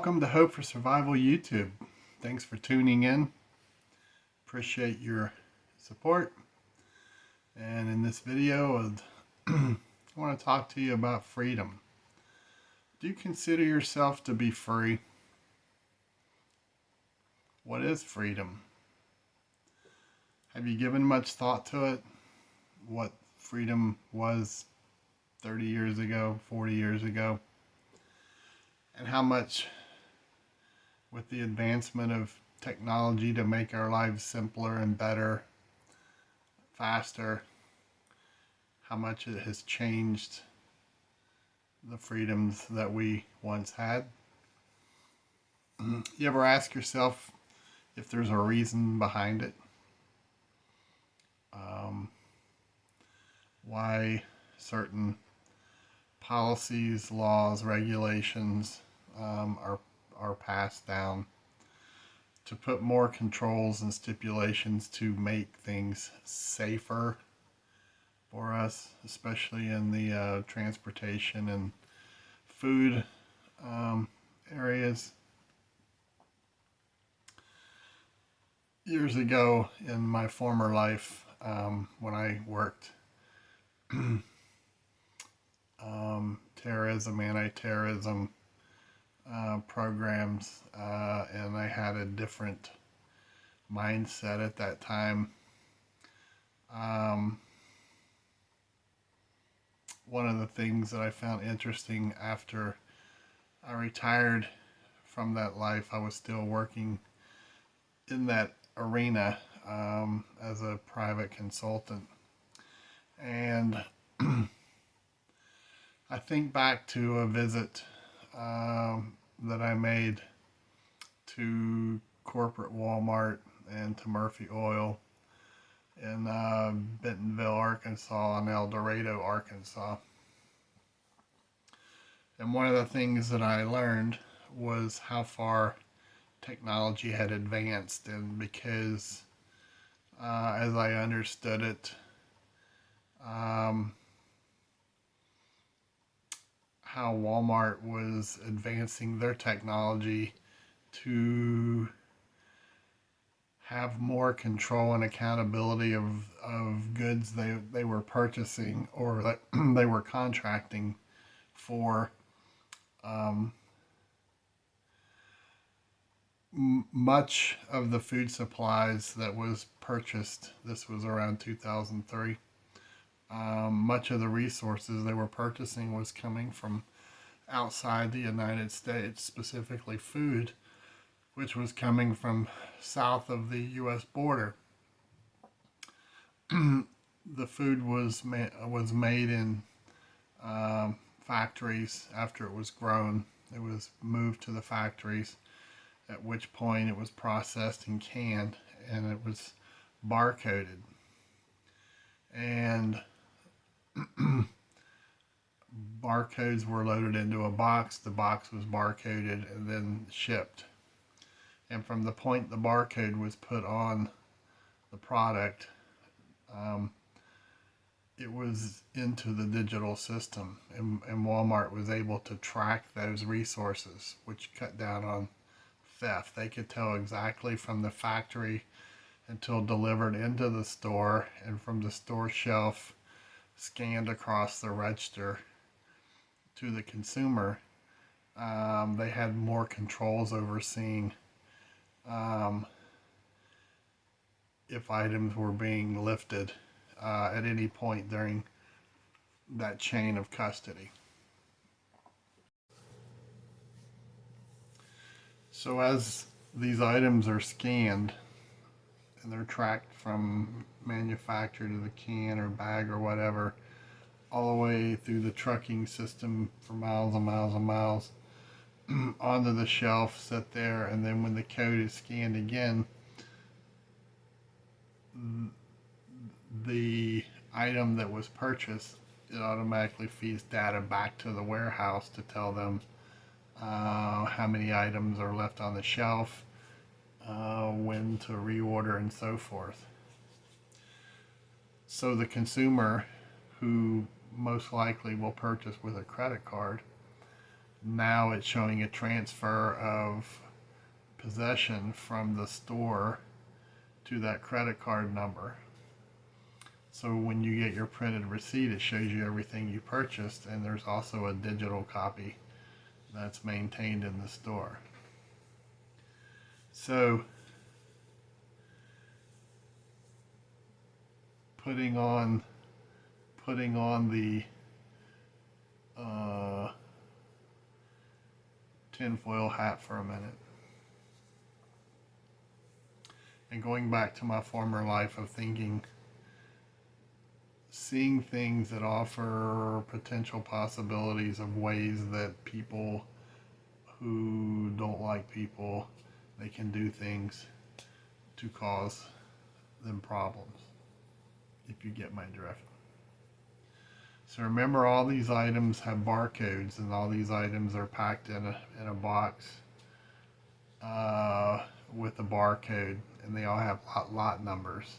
welcome to Hope for Survival YouTube. Thanks for tuning in. Appreciate your support. And in this video, I want to talk to you about freedom. Do you consider yourself to be free? What is freedom? Have you given much thought to it? What freedom was 30 years ago, 40 years ago? And how much, with the advancement of technology to make our lives simpler and better, faster, how much it has changed the freedoms that we once had? You ever ask yourself if there's a reason behind it? Why certain policies, laws, regulations are passed down to put more controls and stipulations to make things safer for us, especially in the transportation and food areas. Years ago in my former life, when I worked terrorism, anti-terrorism programs, and I had a different mindset at that time. One of the things that I found interesting after I retired from that life, I was still working in that arena as a private consultant. And I think back to a visit that I made to corporate Walmart and to Murphy Oil in Bentonville, Arkansas, and El Dorado, Arkansas. And one of the things that I learned was how far technology had advanced, and because as I understood it, how Walmart was advancing their technology to have more control and accountability of goods they were purchasing or that they were contracting for. Much of the food supplies that was purchased, this was around 2003, much of the resources they were purchasing was coming from outside the United States, specifically food, which was coming from south of the U.S. border. The food was made in factories. After it was grown, it was moved to the factories, at which point it was processed and canned, and it was barcoded. And barcodes were loaded into a box. The box was barcoded and then shipped. And from the point the barcode was put on the product, it was into the digital system, and Walmart was able to track those resources, which cut down on theft. They could tell exactly from the factory until delivered into the store, and from the store shelf scanned across the register to the consumer. They had more controls over seeing if items were being lifted at any point during that chain of custody. So as these items are scanned and they're tracked from manufacturer to the can or bag or whatever, all the way through the trucking system for miles and miles and miles, onto the shelf, set there, and then when the code is scanned again, the item that was purchased, it automatically feeds data back to the warehouse to tell them how many items are left on the shelf, when to reorder, and so forth. So the consumer, who most likely will purchase with a credit card, now it's showing a transfer of possession from the store to that credit card number. So when you get your printed receipt, it shows you everything you purchased, and there's also a digital copy that's maintained in the store. So putting on the tinfoil hat for a minute, and going back to my former life of seeing things that offer potential possibilities of ways that people who don't like people, they can do things to cause them problems, if you get my drift. So remember, all these items have barcodes, and all these items are packed in a box with a barcode, and they all have lot numbers.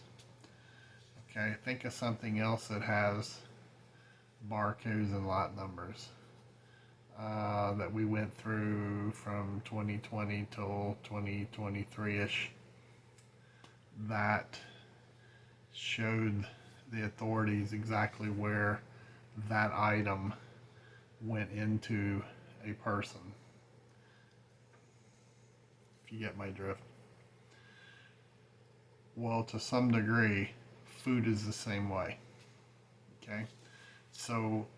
Okay, think of something else that has barcodes and lot numbers that we went through from 2020 till 2023-ish. That showed the authorities exactly where that item went into a person. If you get my drift. Well, to some degree, food is the same way. Okay? So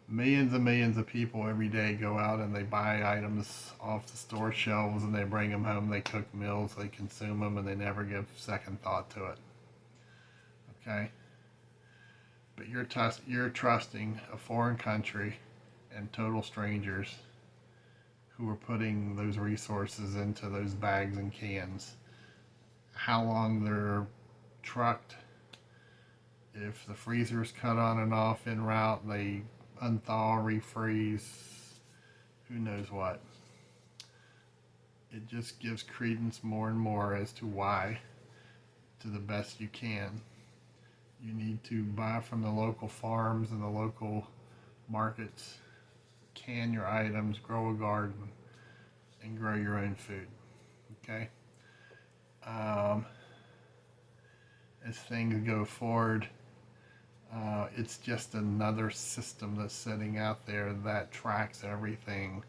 millions and millions of people every day go out and they buy items off the store shelves, and they bring them home, they cook meals, they consume them, and they never give second thought to it. Okay? But you're trusting a foreign country and total strangers who are putting those resources into those bags and cans. How long they're trucked, if the freezer's cut on and off en route, they unthaw, refreeze, who knows what. It just gives credence more and more as to why, to the best you can, you need to buy from the local farms and the local markets, can your items, grow a garden, and grow your own food. Okay? As things go forward, it's just another system that's sitting out there that tracks everything,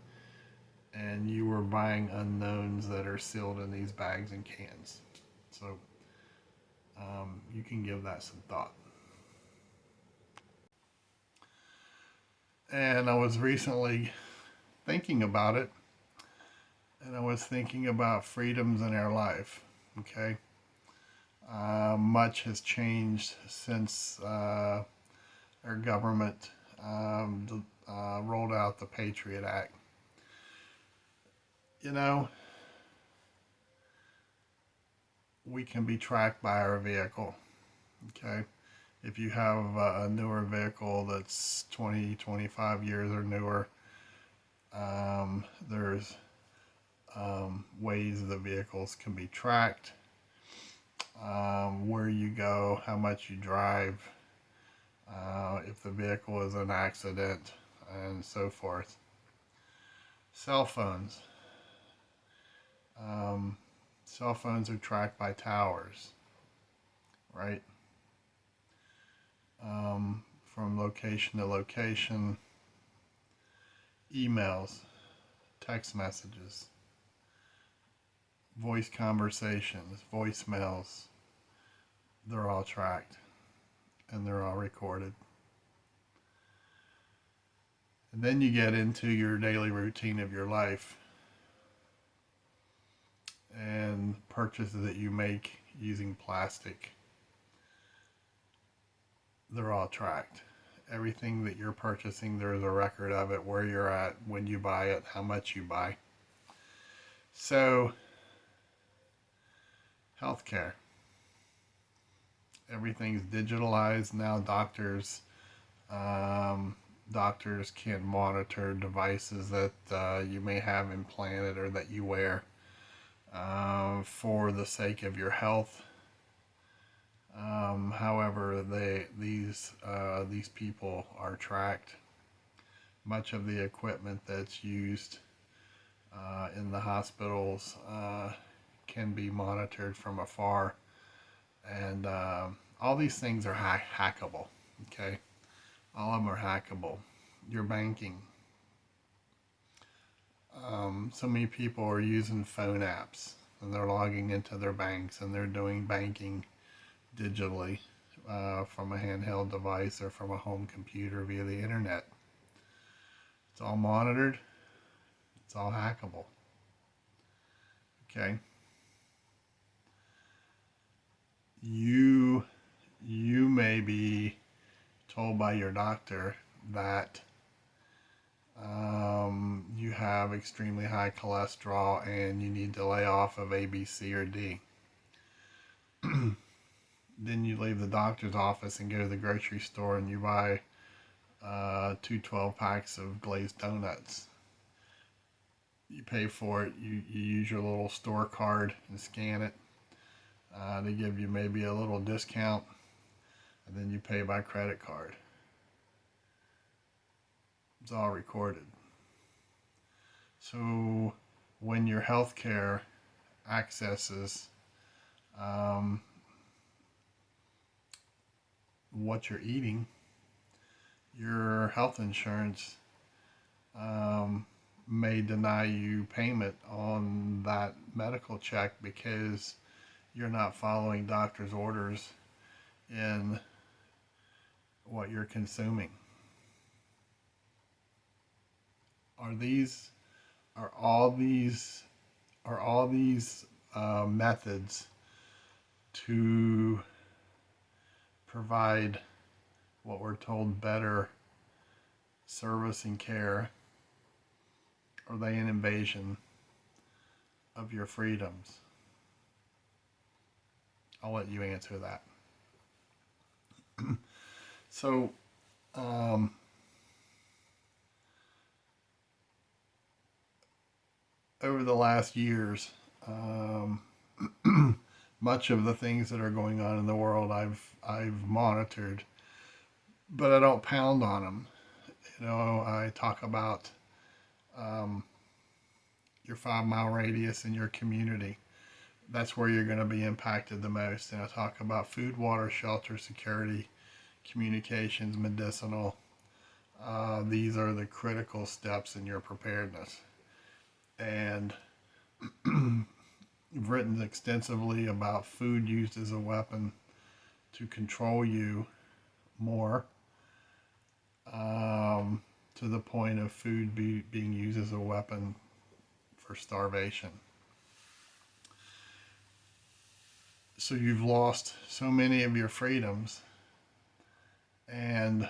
and you are buying unknowns that are sealed in these bags and cans. So you can give that some thought. And I was recently thinking about it, and I was thinking about freedoms in our life. Okay, much has changed since our government rolled out the Patriot Act. You know, we can be tracked by our vehicle. Okay, if you have a newer vehicle that's 20, 25 years or newer, there's ways the vehicles can be tracked, where you go, how much you drive, if the vehicle is an accident, and so forth. Cell phones. Cell phones are tracked by towers, right? From location to location. Emails, text messages, voice conversations, voicemails, they're all tracked and they're all recorded. And then you get into your daily routine of your life, and purchases that you make using plastic, they're all tracked. Everything that you're purchasing, there's a record of it, where you're at, when you buy it, how much you buy. So, healthcare. Everything's digitalized now. Doctors can monitor devices that you may have implanted or that you wear for the sake of your health. However, these people are tracked much of the equipment that's used in the hospitals can be monitored from afar, and all these things are hackable. Okay, all of them are hackable. Your banking. So many people are using phone apps and they're logging into their banks and they're doing banking digitally from a handheld device or from a home computer via the internet. It's all monitored. It's all hackable. Okay. You may be told by your doctor that you have extremely high cholesterol and you need to lay off of A, B, C, or D. Then you leave the doctor's office and go to the grocery store and you buy two 12-packs of glazed donuts. You pay for it. You use your little store card and scan it. They give you maybe a little discount, and then you pay by credit card. It's all recorded. So when your healthcare accesses what you're eating, your health insurance may deny you payment on that medical check because you're not following doctor's orders in what you're consuming. Are all these methods to provide what we're told better service and care? Are they an invasion of your freedoms? I'll let you answer that. So, over the last years, much of the things that are going on in the world I've monitored, but I don't pound on them. You know, I talk about your 5-mile radius in your community. That's where you're going to be impacted the most. And I talk about food, water, shelter, security, communications, medicinal. These are the critical steps in your preparedness. And I've written extensively about food used as a weapon to control you more, to the point of food being used as a weapon for starvation. So you've lost so many of your freedoms, and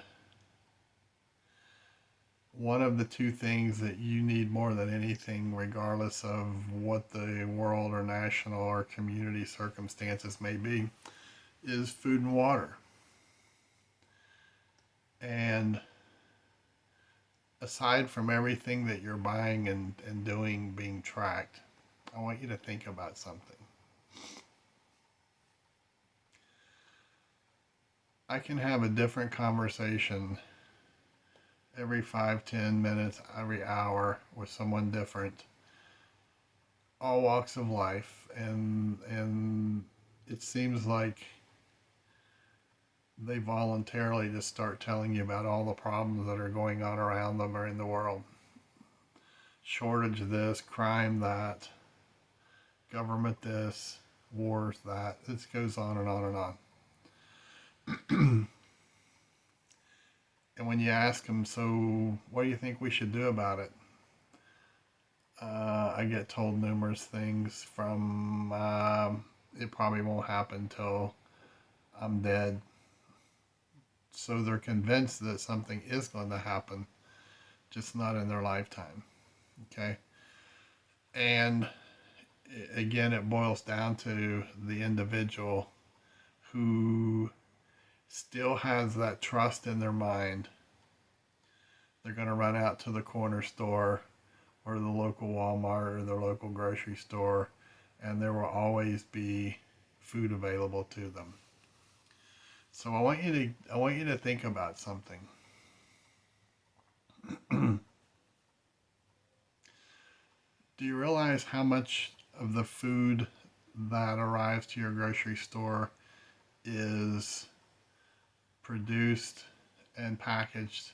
one of the two things that you need more than anything, regardless of what the world or national or community circumstances may be, is food and water. And aside from everything that you're buying and doing being tracked, I want you to think about something. I can have a different conversation every 5-10 minutes, every hour with someone different, all walks of life, and it seems like they voluntarily just start telling you about all the problems that are going on around them or in the world. Shortage this, crime that, government this, wars that. This goes on and on and on. And when you ask them, so what do you think we should do about it? I get told numerous things from it probably won't happen till I'm dead. So they're convinced that something is going to happen, just not in their lifetime. Okay? And again, it boils down to the individual who still has that trust in their mind. They're going to run out to the corner store or the local Walmart or the local grocery store, and there will always be food available to them. So I want you to think about something. Do you realize how much of the food that arrives to your grocery store is produced and packaged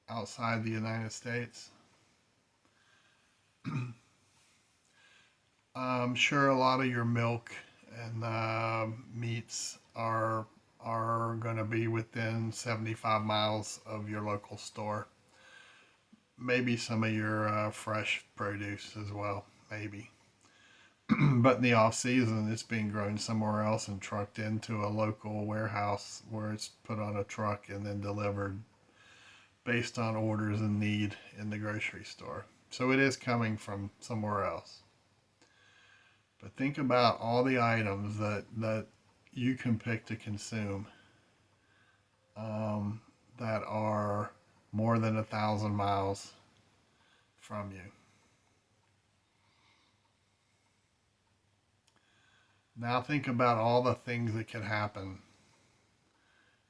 outside the United States? I'm sure a lot of your milk and meats are going to be within 75 miles of your local store. Maybe some of your fresh produce as well, maybe. But in the off season, it's being grown somewhere else and trucked into a local warehouse where it's put on a truck and then delivered based on orders and need in the grocery store. So it is coming from somewhere else. But think about all the items that you can pick to consume that are more than 1,000 miles from you. Now think about all the things that could happen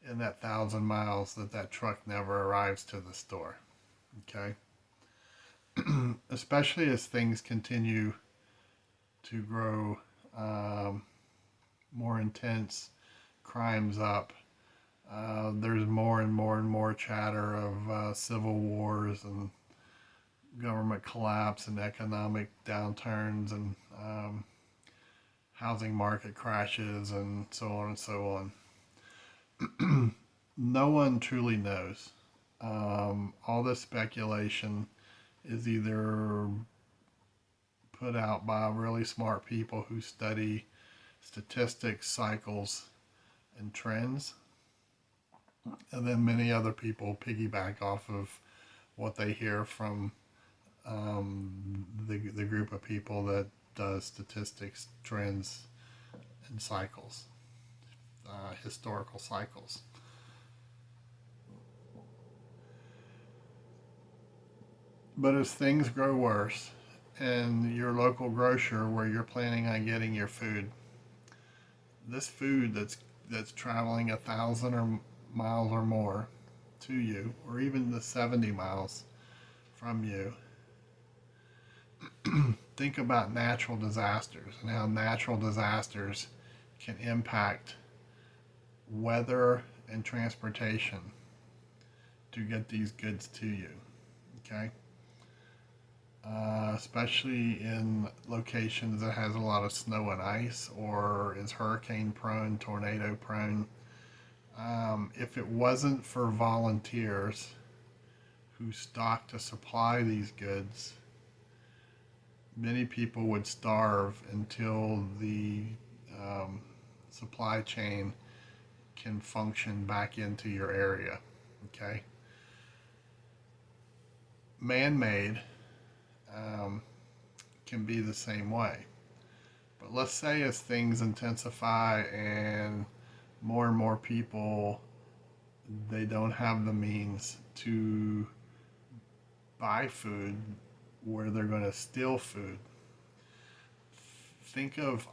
in that 1,000 miles that truck never arrives to the store. Okay? Especially as things continue to grow more intense, crimes up. There's more and more and more chatter of civil wars and government collapse and economic downturns and housing market crashes and so on and so on. No one truly knows. All this speculation is either put out by really smart people who study statistics, cycles, and trends. And then many other people piggyback off of what they hear from the group of people that does statistics, trends, and cycles, historical cycles. But as things grow worse, and your local grocer where you're planning on getting your food, this food that's traveling 1,000 miles or more to you, or even the 70 miles from you, think about natural disasters and how natural disasters can impact weather and transportation to get these goods to you. Okay? Especially in locations that has a lot of snow and ice or is hurricane prone, tornado prone. If it wasn't for volunteers who stock to supply these goods, many people would starve until the supply chain can function back into your area. Okay? Man-made can be the same way. But let's say as things intensify and more people, they don't have the means to buy food where they're going to steal food. Think of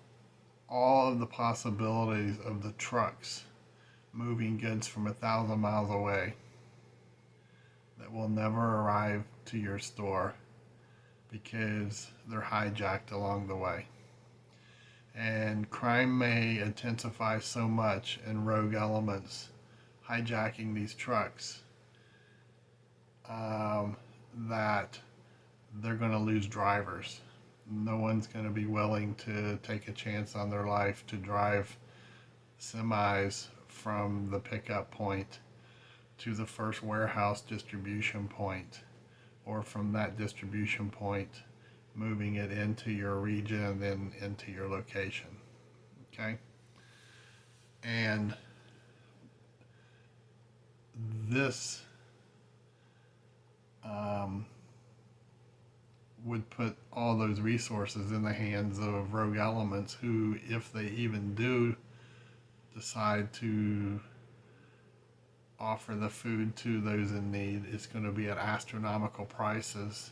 all of the possibilities of the trucks moving goods from 1,000 miles away that will never arrive to your store because they're hijacked along the way. And crime may intensify so much and rogue elements hijacking these trucks that they're going to lose drivers. No one's going to be willing to take a chance on their life to drive semis from the pickup point to the first warehouse distribution point, or from that distribution point moving it into your region and then into your location. Okay? And this would put all those resources in the hands of rogue elements who, if they even do decide to offer the food to those in need, it's going to be at astronomical prices,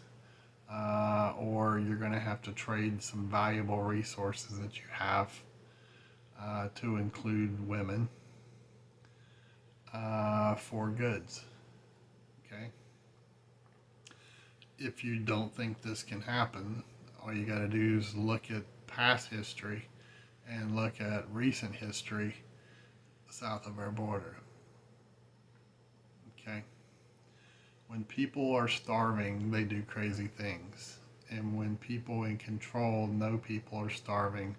or you're going to have to trade some valuable resources that you have, to include women, for goods. Okay? if you don't think this can happen, all you got to do is look at past history and look at recent history south of our border. Okay? When people are starving, they do crazy things. And when people in control know people are starving,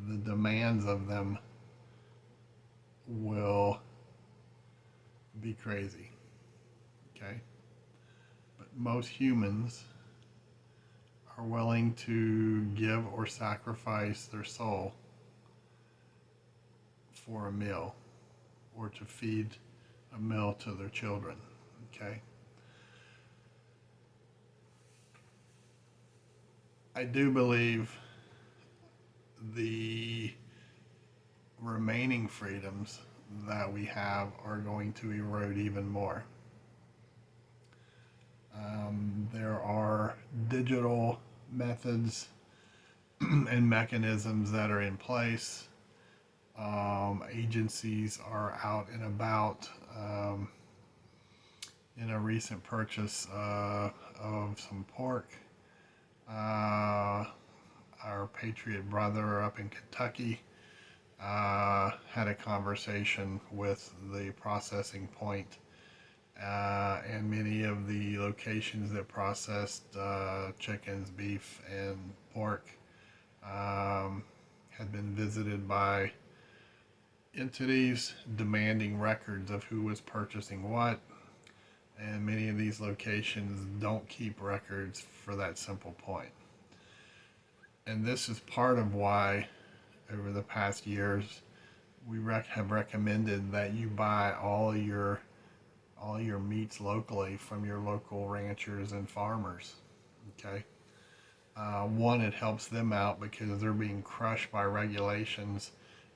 the demands of them will be crazy. Okay? But most humans are willing to give or sacrifice their soul for a meal or to feed a meal to their children. Okay? I do believe the remaining freedoms that we have are going to erode even more. There are digital methods and mechanisms that are in place. Agencies are out and about. In a recent purchase of some pork, our Patriot brother up in Kentucky had a conversation with the processing point, and many of the locations that processed chickens, beef, and pork had been visited by entities demanding records of who was purchasing what, and many of these locations don't keep records for that simple point. And this is part of why over the past years we have recommended that you buy all your meats locally from your local ranchers and farmers. Okay. One, it helps them out because they're being crushed by regulations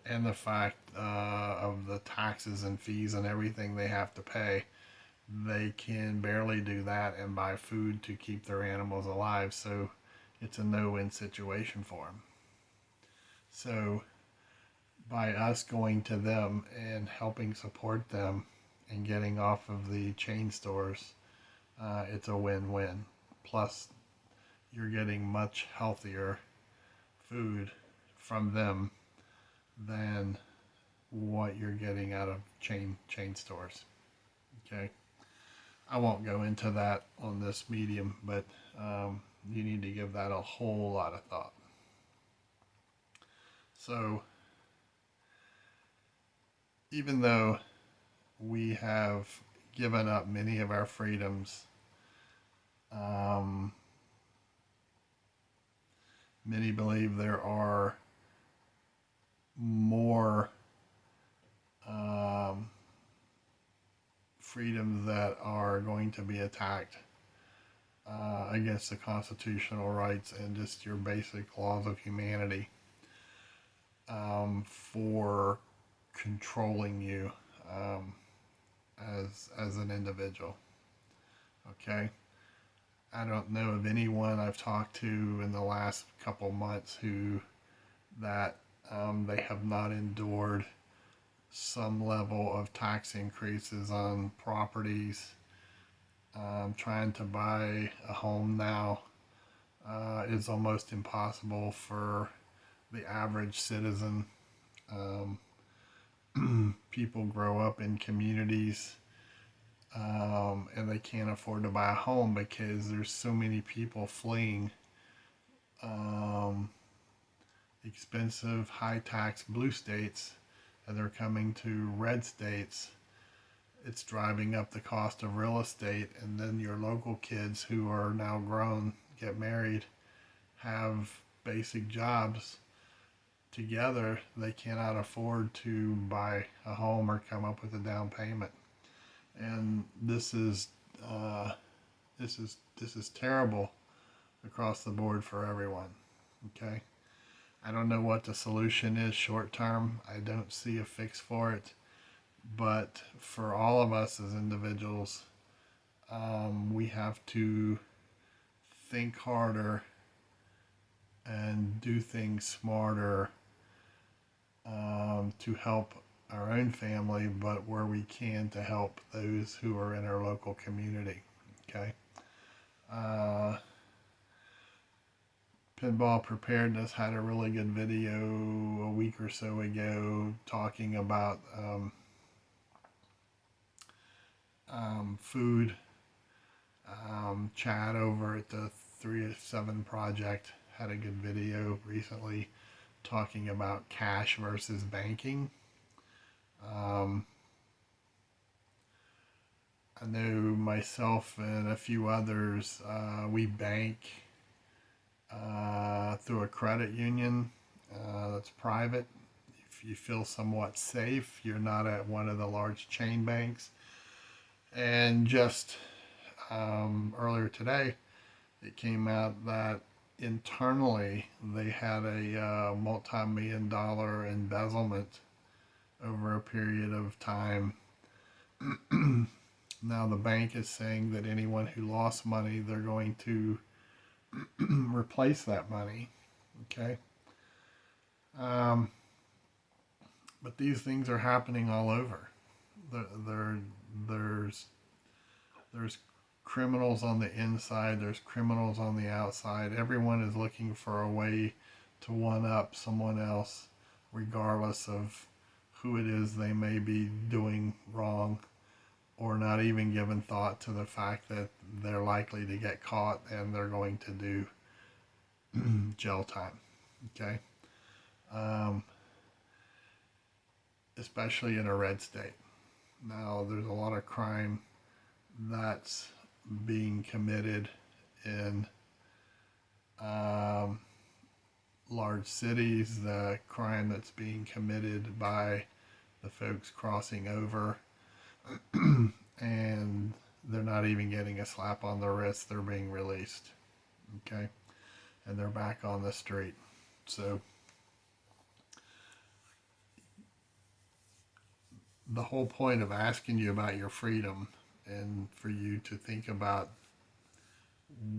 and the fact of the taxes and fees and everything they have to pay. They can barely do that and buy food to keep their animals alive, so it's a no-win situation for them. So by us going to them and helping support them and getting off of the chain stores, it's a win-win. Plus, you're getting much healthier food from them than what you're getting out of chain stores. Okay, I won't go into that on this medium, but you need to give that a whole lot of thought. So, even though we have given up many of our freedoms, many believe there are more freedoms that are going to be attacked against the constitutional rights and just your basic laws of humanity for controlling you as an individual. Okay, I don't know of anyone I've talked to in the last couple months who that they have not endured some level of tax increases on properties. Trying to buy a home now is almost impossible for the average citizen. People grow up in communities and they can't afford to buy a home because there's so many people fleeing expensive, high tax blue states, and they're coming to red states. It's driving up the cost of real estate, and then your local kids who are now grown, get married, have basic jobs. Together, they cannot afford to buy a home or come up with a down payment, and this is terrible across the board for everyone. Okay, I don't know what the solution is short term. I don't see a fix for it. But for all of us as individuals, we have to think harder and do things smarter to help our own family, but where we can to help those who are in our local community. Okay. Uh, Pinball Preparedness had a really good video a week or so ago talking about food. Chad over at the 307 Project had a good video recently talking about cash versus banking. Um, I know myself and a few others, we bank through a credit union that's private. If you feel somewhat safe, you're not at one of the large chain banks. And just earlier today, it came out that internally they had a multi-million dollar embezzlement over a period of time. Now the bank is saying that anyone who lost money, they're going to replace that money. Okay. But these things are happening all over. There, there's criminals on the inside. There's criminals on the outside. Everyone is looking for a way to one up someone else, regardless of who it is they may be doing wrong, or not even giving thought to the fact that they're likely to get caught and they're going to do jail time. Okay. Especially in a red state. Now, there's a lot of crime that's being committed in large cities, the crime that's being committed by the folks crossing over, and they're not even getting a slap on the wrist, they're being released. Okay. And they're back on the street. So the whole point of asking you about your freedom and for you to think about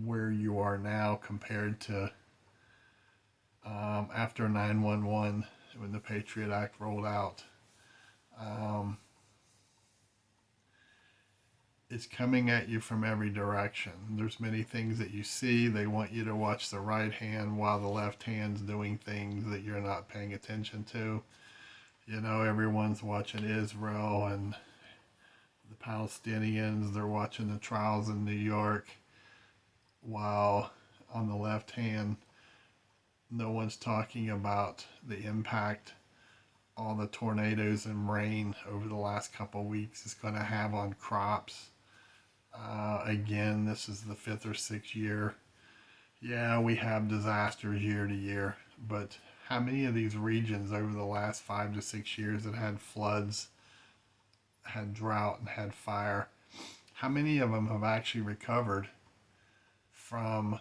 where you are now compared to after 9/11 when the Patriot Act rolled out. It's coming at you from every direction. There's many things that you see. They want you to watch the right hand while the left hand's doing things that you're not paying attention to. You know, everyone's watching Israel and the Palestinians. They're watching the trials in New York, while on the left hand, no one's talking about the impact all the tornadoes and rain over the last couple of weeks is going to have on crops. Again, this is the 5th or 6th year. Yeah, we have disasters year to year, but how many of these regions over the last 5 to 6 years that had floods, had drought, and had fire, how many of them have actually recovered from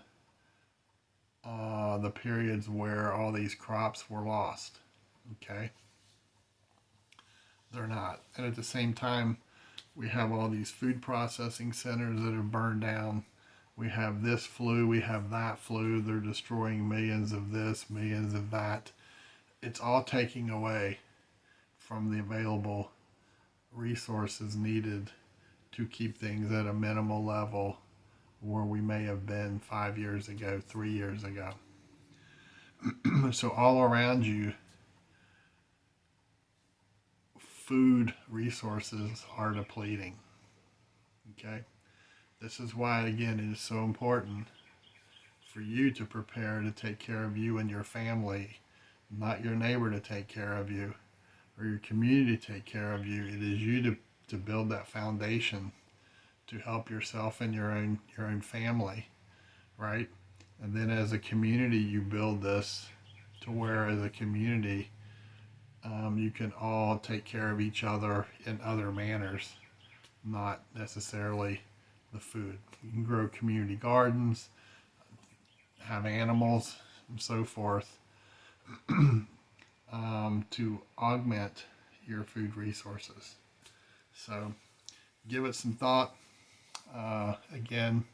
the periods where all these crops were lost? Okay. They're not. And at the same time, we have all these food processing centers that have burned down. We have this flu, we have that flu. They're destroying millions of this, millions of that. It's all taking away from the available resources needed to keep things at a minimal level where we may have been 5 years ago, 3 years ago. So all around you, food resources are depleting. Okay? This is why, again, it is so important for you to prepare to take care of you and your family, not your neighbor to take care of you or your community to take care of you. It is you to build that foundation to help yourself and your own family, right? And then as a community, you build this to where as a community, you can all take care of each other in other manners, not necessarily the food. You can grow community gardens, have animals, and so forth to augment your food resources. So give it some thought. Again,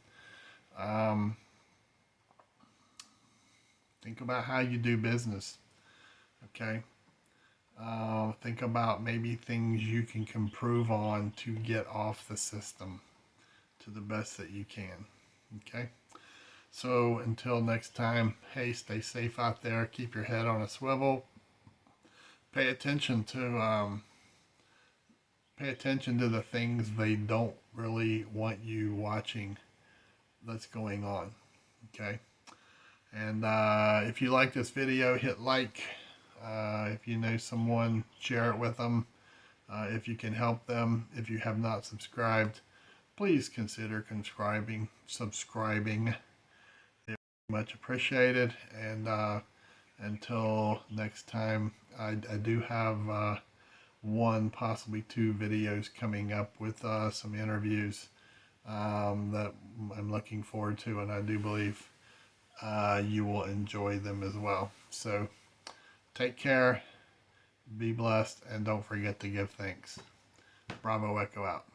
think about how you do business. Okay. Think about maybe things you can improve on to get off the system to the best that you can. Okay. So until next time, hey, stay safe out there. Keep your head on a swivel. Pay attention to the things they don't really want you watching that's going on. Okay. And if you like this video, hit like. If you know someone, share it with them. If you can help them, if you have not subscribed, please consider subscribing. It's much appreciated. And until next time, I do have one, possibly two videos coming up with some interviews that I'm looking forward to, and I do believe you will enjoy them as well. So take care, be blessed, and don't forget to give thanks. Bravo Echo out.